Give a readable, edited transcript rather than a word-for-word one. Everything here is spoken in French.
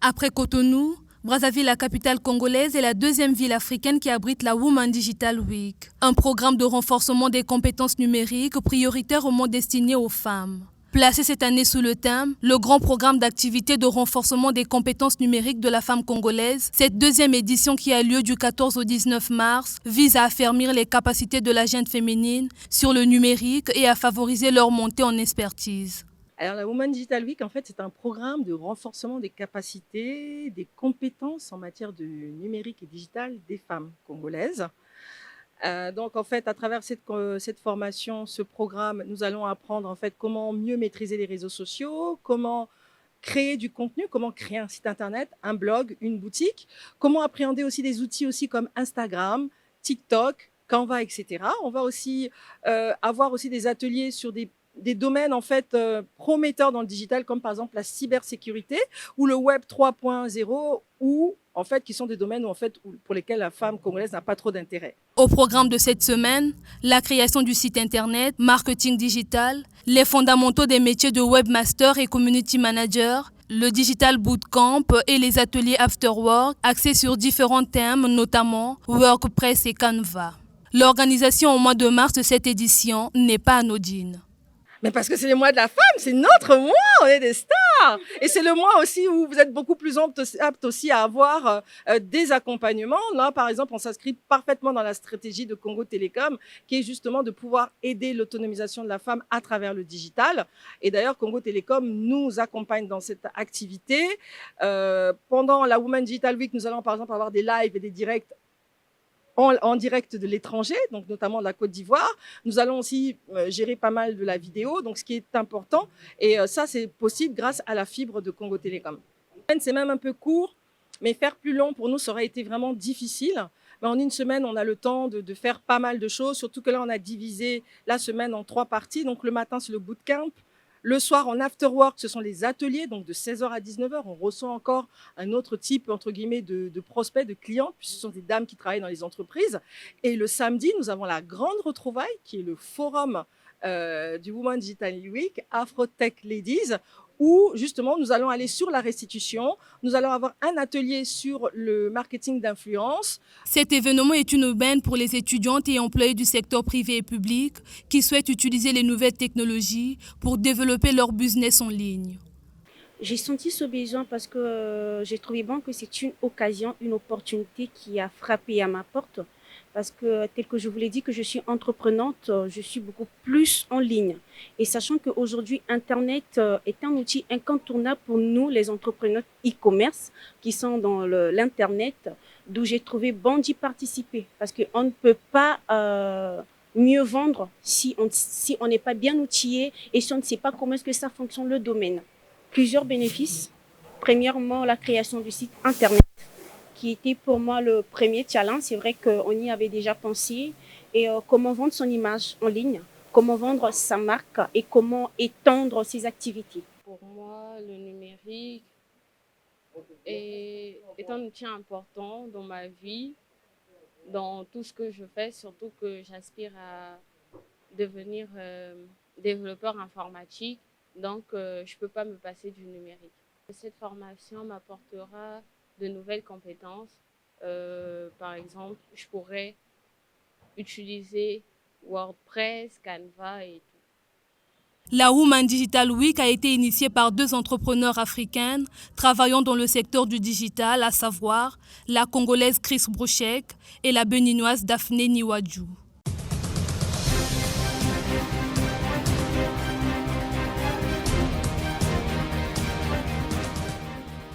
Après Cotonou, Brazzaville, la capitale congolaise, est la deuxième ville africaine qui abrite la Women Digital Week, un programme de renforcement des compétences numériques prioritaire au monde destiné aux femmes. Placé cette année sous le thème « Le grand programme d'activité de renforcement des compétences numériques de la femme congolaise », cette deuxième édition qui a lieu du 14 au 19 mars vise à affermir les capacités de la jeune féminine sur le numérique et à favoriser leur montée en expertise. Alors, la Women Digital Week, en fait, c'est un programme de renforcement des capacités, des compétences en matière de numérique et digital des femmes congolaises. Donc, en fait, à travers cette formation, ce programme, nous allons apprendre en fait comment mieux maîtriser les réseaux sociaux, comment créer du contenu, comment créer un site internet, un blog, une boutique, comment appréhender aussi des outils aussi comme Instagram, TikTok, Canva, etc. On va aussi avoir aussi des ateliers sur des domaines en fait prometteurs dans le digital, comme par exemple la cybersécurité ou le web 3.0, ou en fait qui sont des domaines pour lesquels la femme congolaise n'a pas trop d'intérêt. Au programme de cette semaine, la création du site internet, marketing digital, les fondamentaux des métiers de webmaster et community manager, le Digital Bootcamp et les ateliers After Work axés sur différents thèmes, notamment WordPress et Canva. L'organisation au mois de mars de cette édition n'est pas anodine. Mais parce que c'est le mois de la femme, c'est notre mois, on est des stars. Et c'est le mois aussi où vous êtes beaucoup plus apte aussi à avoir des accompagnements. Là, par exemple, on s'inscrit parfaitement dans la stratégie de Congo Télécom, qui est justement de pouvoir aider l'autonomisation de la femme à travers le digital. Et d'ailleurs, Congo Télécom nous accompagne dans cette activité. Pendant la Women Digital Week, nous allons par exemple avoir des lives et des directs en direct de l'étranger, donc notamment de la Côte d'Ivoire. Nous allons aussi gérer pas mal de la vidéo, donc ce qui est important. Et ça, c'est possible grâce à la fibre de Congo Télécom. C'est même un peu court, mais faire plus long pour nous, ça aurait été vraiment difficile. Mais en une semaine, on a le temps de faire pas mal de choses, surtout que là, on a divisé la semaine en 3 parties. Donc le matin, c'est le bootcamp. Le soir, en after work, ce sont les ateliers, donc de 16h à 19h. On reçoit encore un autre type, entre guillemets, de prospects, de clients, puis ce sont des dames qui travaillent dans les entreprises. Et le samedi, nous avons la grande retrouvaille, qui est le forum du Women Digital Week, Afrotech Ladies, où justement nous allons aller sur la restitution, nous allons avoir un atelier sur le marketing d'influence. Cet événement est une aubaine pour les étudiantes et employés du secteur privé et public qui souhaitent utiliser les nouvelles technologies pour développer leur business en ligne. J'ai senti ce besoin parce que j'ai trouvé bon que c'est une occasion, une opportunité qui a frappé à ma porte. Parce que, tel que je vous l'ai dit, que je suis entreprenante, je suis beaucoup plus en ligne. Et sachant qu'aujourd'hui, Internet est un outil incontournable pour nous, les entrepreneurs e-commerce, qui sont dans l'Internet, d'où j'ai trouvé bon d'y participer. Parce qu'on ne peut pas mieux vendre si on n'est pas bien outillé et si on ne sait pas comment est-ce que ça fonctionne le domaine. Plusieurs bénéfices. Premièrement, la création du site Internet, qui était pour moi le premier challenge. C'est vrai qu'on y avait déjà pensé. Et comment vendre son image en ligne, comment vendre sa marque et comment étendre ses activités. Pour moi, le numérique est un outil important dans ma vie, dans tout ce que je fais, surtout que j'aspire à devenir développeur informatique. Donc, je ne peux pas me passer du numérique. Cette formation m'apportera de nouvelles compétences. Par exemple, je pourrais utiliser WordPress, Canva et tout. La Women Digital Week a été initiée par 2 entrepreneurs africaines travaillant dans le secteur du digital, à savoir la Congolaise Chris Brochek et la Béninoise Daphné Niwadjou.